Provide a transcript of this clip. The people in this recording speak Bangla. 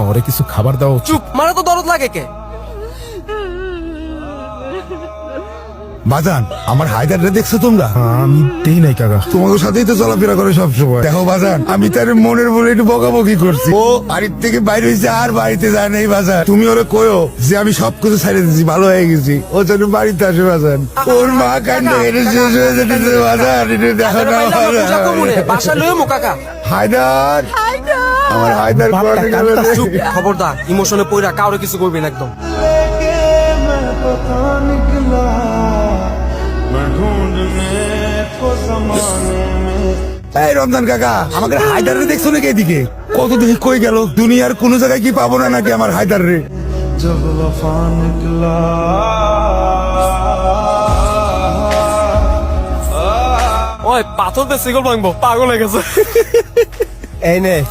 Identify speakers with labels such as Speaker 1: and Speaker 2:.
Speaker 1: আম্মা ওরে কিছু খাবার দাও।
Speaker 2: চুপ, মানে তো দরদ লাগে কে?
Speaker 3: বাজান আমার হায়দাররে দেখছো তোমরা?
Speaker 1: আমি দেই নাই কাকা।
Speaker 3: তোমাদের সাথেই তো চলাফেরা করে সব সময়। দেখো বাজান, আমি তার মনের বলে একটু বকাবকি করছি। ও বাড়ির থেকে বাইরে হয়েছে, আর বাড়িতে যায় নাই বাজান। তুমি ওরে কয়ো যে আমি সবকিছু ছেড়ে দিচ্ছি, ভালো হয়ে গেছি, ও যেন বাড়িতে আসে বাজান। ওর মা কান্না এটা শেষ হয়ে যেতেছে বাজান, এটা দেখো না
Speaker 2: পূজা কমুনে বাসা লয়ে মো কাকা।
Speaker 3: হায়দার, আমার হায়দার কোয়ার্টার গেল রে।
Speaker 2: চুপ, খবরদার ইমোশনে পইরা কাউরে কিছু করবি না একদম।
Speaker 3: এই রমজান কাকা, আমাকে হায়দারে দেখছো নাকি? এদিকে কত দেখি কই গেল? দুনিয়ার কোন জায়গায় কি পাবো না নাকি আমার হায়দার রে?
Speaker 2: ওই পাথর দিয়ে সিগল ভাঙবো, পাগল হয়ে গেছে।
Speaker 4: এই নে